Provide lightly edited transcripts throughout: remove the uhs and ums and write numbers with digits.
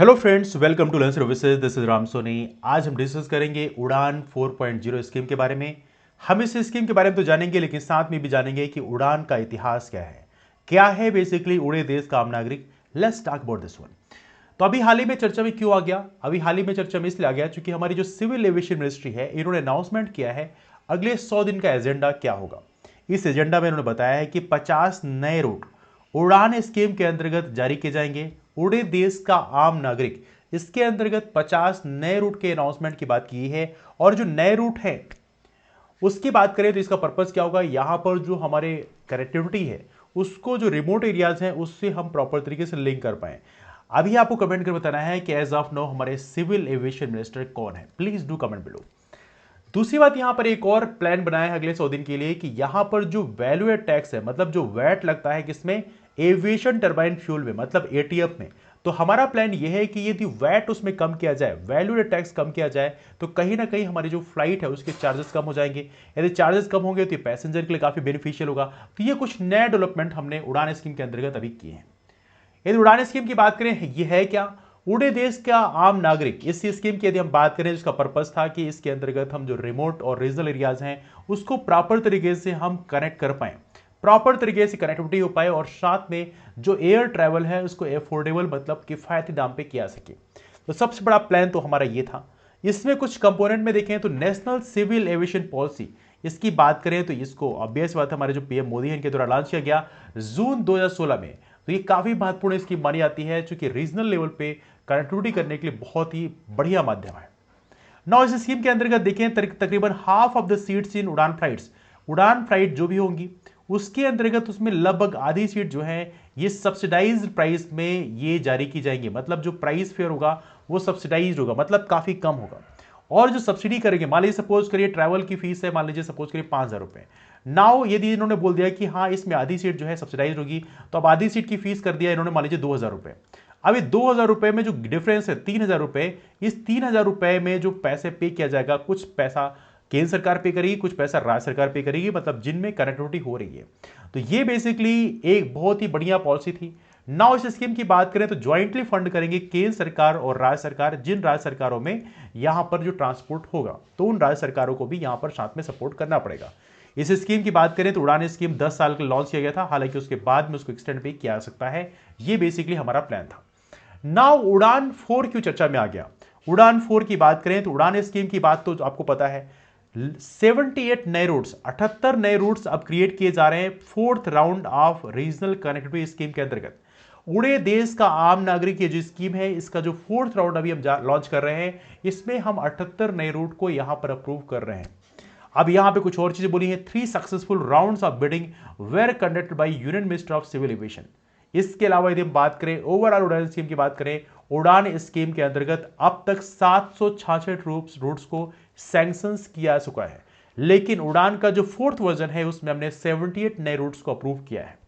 Hello friends, welcome to learn services. This is Ram Soni. आज हम discuss करेंगे उड़ान 4.0 स्कीम के बारे में। हम इस स्कीम के बारे में तो जानेंगे, लेकिन साथ में भी जानेंगे कि उड़ान का इतिहास क्या है बेसिकली उड़े देश का आम नागरिक। Let's talk about this one. तो अभी हाल ही में चर्चा में क्यों आ गया? अभी हाल ही में चर्चा में इसलिए आ गया क्योंकि हमारी जो सिविल एविएशन मिनिस्ट्री है, इन्होंने अनाउंसमेंट किया है अगले 100 दिन का एजेंडा क्या होगा। इस एजेंडा में इन्होंने बताया है कि 50 नए रूट उड़ान स्कीम के अंतर्गत जारी किए जाएंगे। उड़े देश का आम नागरिक, इसके अंतर्गत 50 नए रूट के अनाउंसमेंट की बात की है। और जो नए रूट है उसकी बात करें तो इसका पर्पस क्या होगा, यहां पर जो हमारे कनेक्टिविटी है उसको जो रिमोट एरियाज हैं उससे हम प्रॉपर तरीके से लिंक कर पाए। अभी आपको कमेंट कर बताना है कि एज ऑफ नो हमारे सिविल एविएशन मिनिस्टर कौन है। Please do comment below. दूसरी बात, यहां पर एक और प्लान बनाया है अगले 100 दिन के लिए कि यहां पर जो वैल्यू एड टैक्स है, मतलब जो वैट लगता है किसमें, एविएशन टरबाइन फ्यूल में, मतलब एटीएफ में। तो हमारा प्लान यह है कि यदि वैट उसमें कम किया जाए, वैल्यू एड टैक्स कम किया जाए, तो कहीं ना कहीं हमारी जो फ्लाइट है उसके चार्जेस कम हो जाएंगे। यदि चार्जेस कम होंगे तो ये पैसेंजर के लिए काफी बेनिफिशियल होगा। तो ये कुछ नए डेवलपमेंट हमने उड़ान स्कीम के अंतर्गत अभी किए हैं। यदि उड़ान स्कीम की बात करें, यह है क्या, उड़े देश का आम नागरिक। इस स्कीम की यदि हम बात करें, जिसका पर्पस था कि इसके अंतर्गत हम जो रिमोट और रीजनल एरियाज हैं उसको प्रॉपर तरीके से हम कनेक्ट कर पाए, प्रॉपर तरीके से कनेक्टिविटी हो पाए, और साथ में जो एयर ट्रैवल है उसको एफोर्डेबल, मतलब किफायती दाम पे किया सके। तो सबसे बड़ा प्लान तो हमारा ये था। इसमें कुछ कंपोनेंट में देखें तो नेशनल सिविल एविएशन पॉलिसी, इसकी बात करें तो इसको ऑब्वियस बात हमारे जो पीएम मोदी हैं इनके द्वारा लॉन्च किया गया जून 2016 में। तो ये काफी महत्वपूर्ण स्कीम मानी जाती है, क्योंकि रीजनल लेवल पे कनेक्टिविटी करने के लिए बहुत ही बढ़िया माध्यम है। नौ इस स्कीम के अंतर्गत देखें तकरीबन half of the seats in उड़ान फ्लाइट्स, उड़ान फ्लाइट जो भी होंगी उसके अंतर्गत उसमें लगभग आधी सीट जो है ये सब्सिडाइज्ड प्राइस में ये जारी की जाएंगी। मतलब जो प्राइस फेयर होगा वो सब्सिडाइज्ड होगा, मतलब काफी कम होगा। और जो सब्सिडी करेंगे, मान लीजिए सपोज करिए ट्रैवल की फीस है, मान लीजिए सपोज करिए 5,000 रुपए। नाउ यदि इन्होंने बोल दिया कि हाँ इसमें आधी सीट जो है सब्सिडाइज होगी, तो अब आधी सीट की फीस कर दिया इन्होंने मान लीजिए 2,000 रुपए। अब ये 2,000 रुपए में जो डिफरेंस है 3,000 रुपए, इस 3,000 रुपए में जो पैसे पे किया जाएगा, कुछ पैसा केंद्र सरकार पे करेगी, कुछ पैसा राज्य सरकार पे करेगी, मतलब जिनमें कनेक्टिविटी हो रही है। तो ये बेसिकली एक बहुत ही बढ़िया पॉलिसी थी। नाउ इस स्कीम की बात करें तो ज्वाइंटली फंड करेंगे केंद्र सरकार और राज्य सरकार। जिन राज्य सरकारों में यहां पर जो ट्रांसपोर्ट होगा तो उन राज्य सरकारों को भी यहां पर साथ में सपोर्ट करना पड़ेगा। इस स्कीम की बात करें तो उड़ान स्कीम 10 साल के लॉन्च किया गया था, हालांकि उसके बाद में उसको एक्सटेंड भी किया जा सकता है। ये बेसिकली हमारा प्लान था। नाउ उड़ान 4 क्यों चर्चा में आ गया? उड़ान 4 की बात करें तो उड़ान स्कीम की बात तो आपको पता है, 78 नए रूट्स, 78 नए रूट्स अब क्रिएट किए जा रहे हैं fourth round of regional connectivity scheme के अंतर्गत। उड़े देश का आम नागरिक ये जो स्कीम है, इसका जो फोर्थ राउंड अभी हम लॉन्च कर रहे हैं, इसमें हम 78 नए रूट को यहां पर अप्रूव कर रहे हैं। अब यहां पे कुछ और चीजें बोली हैं। 3 successful rounds of bidding were conducted by union minister of civil aviation. इसके अलावा यदि हम बात करें ओवरऑल उड़ान स्कीम की बात करें, उड़ान स्कीम के अंतर्गत अब तक 766 रूट्स को सैंक्शंस किया जा चुका है। लेकिन उड़ान का जो फोर्थ वर्जन है उसमें हमने 78 नए रूट्स को अप्रूव किया है।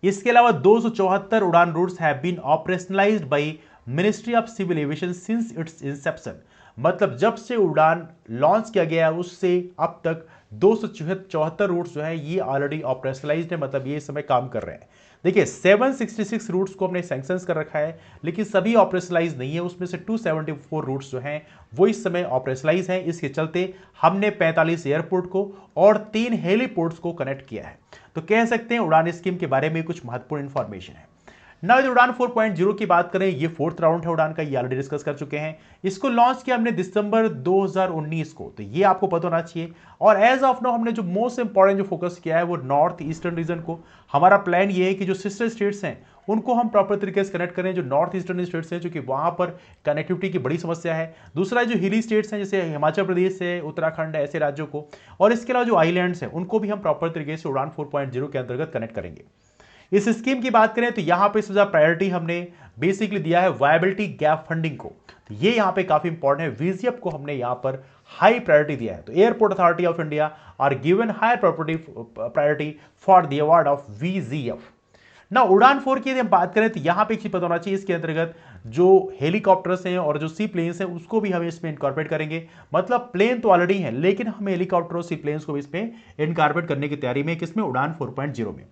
इसके अलावा 274 UDAN routes have been operationalised by ministry of civil aviation since its inception. मतलब जब से उड़ान लॉन्च किया गया उससे अब तक 274 रूट्स जो है ये ऑलरेडी ऑपरेशनलाइज्ड है, मतलब ये इस समय काम कर रहे हैं। देखिए 766 रूट्स को हमने सैंक्शंस कर रखा है, लेकिन सभी ऑपरेशनलाइज नहीं है। उसमें से 274 रूट्स जो हैं वो इस समय ऑपरेशनलाइज हैं। इसके चलते हमने 45 एयरपोर्ट को और 3 हेलीपोर्ट्स को कनेक्ट किया है। तो कह सकते हैं उड़ान स्कीम के बारे में कुछ महत्वपूर्ण इंफॉर्मेशन है। ना यदि उड़ान 4.0 की बात करें, ये फोर्थ राउंड है उड़ान का, ये ऑलरेडी डिस्कस कर चुके हैं। इसको लॉन्च किया हमने दिसंबर 2019 को, तो ये आपको पता होना चाहिए। और एज ऑफ नाउ हमने जो मोस्ट इंपॉर्टेंट जो फोकस किया है वो नॉर्थ ईस्टर्न रीजन को। हमारा प्लान ये है कि जो सिस्टर स्टेट्स हैं उनको हम प्रॉपर तरीके से कनेक्ट करें, जो नॉर्थ ईस्टर्न स्टेट्स हैं क्योंकि वहां पर कनेक्टिविटी की बड़ी समस्या है। दूसरा जो हिली स्टेट्स हैं जैसे हिमाचल प्रदेश है, उत्तराखंड है, ऐसे राज्यों को, और इसके अलावा जो आइलैंड्स हैं उनको भी हम प्रॉपर तरीके से उड़ान 4.0 के अंतर्गत कनेक्ट करेंगे। इस स्कीम की बात करें तो यहां पे सबसे ज्यादा प्रायोरिटी हमने बेसिकली दिया है वायबिलिटी गैप फंडिंग को। तो ये यहां पे काफी इंपॉर्टेंट है। वीजीएफ को हमने यहां पर हाई प्रायोरिटी दिया है। तो airport authority of India are given high priority for the award of VGF. ना उड़ान 4 की यदि हम बात करें तो यहां पे एक चीज पता होना चाहिए, इसके अंतर्गत जो हेलीकॉप्टर्स हैं और जो सी प्लेन्स हैं उसको भी हम इसमें इनकॉर्पोरेट करेंगे। मतलब प्लेन तो ऑलरेडी है, लेकिन हम हेलीकॉप्टर और सी प्लेन्स को भी इसमें इनकॉर्पोरेट करने की तैयारी में, किसमें, उड़ान 4.0 में।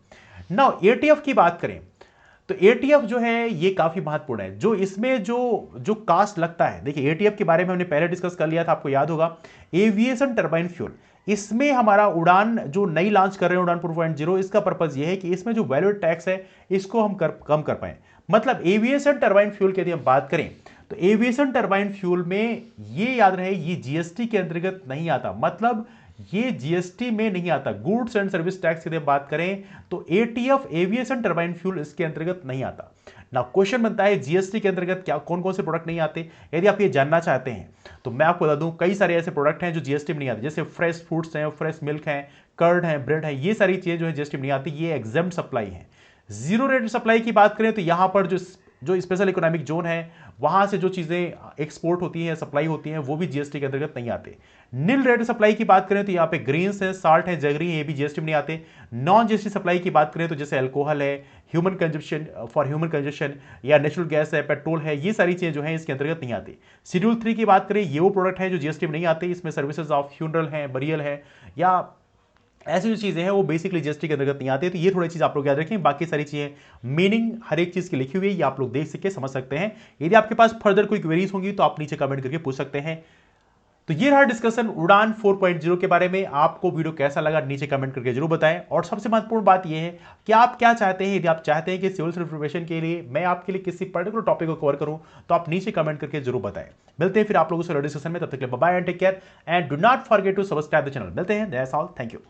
नाउ एटीएफ की बात करें तो एटीएफ जो है ये काफी महत्वपूर्ण है। जो इसमें जो जो कास्ट लगता है, देखिए एटीएफ के बारे में हमने पहले डिस्कस कर लिया था, आपको याद होगा, एविएशन टर्बाइन फ्यूल। इसमें हमारा उड़ान जो नई लॉन्च कर रहे हैं उड़ान 4.0, इसका पर्पज ये है कि इसमें जो वैल्यू टैक्स है इसको हम कम कर पाए। मतलब एविएशन टर्बाइन फ्यूल की यदि हम बात करें तो एविएशन टर्बाइन फ्यूल में ये याद रहे ये जीएसटी के अंतर्गत नहीं आता, मतलब ये जीएसटी में नहीं आता। गुड्स एंड सर्विस टैक्स की बात करें तो एटीएफ एविएशन टर्बाइन फ्यूल इसके अंतर्गत नहीं आता। ना क्वेश्चन बनता है जीएसटी के अंतर्गत क्या कौन कौन से प्रोडक्ट नहीं आते। यदि आप ये जानना चाहते हैं तो मैं आपको बता दूं कई सारे ऐसे प्रोडक्ट हैं जो जीएसटी में नहीं आते, जैसे फ्रेश फूड्स हैं, फ्रेश मिल्क हैं, कर्ड है, ब्रेड है, ये सारी चीजें जो है जीएसटी में नहीं आती, ये एग्जेम्प्ट सप्लाई है। जीरो रेट सप्लाई की बात करें तो यहां पर जो स्पेशल इकोनॉमिक जोन है वहां से जो चीजें एक्सपोर्ट होती हैं, सप्लाई होती हैं, वो भी जीएसटी के अंतर्गत नहीं आते। निल रेट सप्लाई की बात करें तो यहाँ पे ग्रीन्स है, साल्ट है, जगरी है, ये भी जीएसटी में नहीं आते। नॉन जीएसटी सप्लाई की बात करें तो जैसे अल्कोहल है, human consumption for human consumption, या नेचुरल गैस है, पेट्रोल है, ये सारी चीजें जो है इसके अंतर्गत नहीं आती। शेड्यूल 3 की बात करें, ये वो प्रोडक्ट है जो जीएसटी में नहीं आते। इसमें सर्विसेज ऑफ फ्यूनरल है, बरियल है, या ऐसी जो चीजें हैं वो बेसिकली जीएसटी के अंतर्गत नहीं आती। तो ये थोड़ी चीज आप लोग याद रखें। बाकी सारी चीजें मीनिंग हर एक चीज की लिखी हुई है, ये आप लोग देख सके समझ सकते हैं। यदि आपके पास फर्दर कोई क्वेरीज होंगी तो आप नीचे कमेंट करके पूछ सकते हैं। तो ये रहा डिस्कशन उड़ान 4.0 के बारे में। आपको वीडियो कैसा लगा नीचे कमेंट करके जरूर बताएं। और सबसे महत्वपूर्ण बात यह है कि आप क्या चाहते हैं। यदि आप चाहते हैं कि सिविल सर्विस प्रिपरेशन के लिए मैं आपके लिए किसी पर्टिकुलर टॉपिक को कवर करूं तो आप नीचे कमेंट करके जरूर बताएं। मिलते हैं फिर आप लोगों से डिस्कशन में, तब तक के लिए bye and take care and do not forget to subscribe the channel. मिलते हैं, दैट्स ऑल, थैंक यू।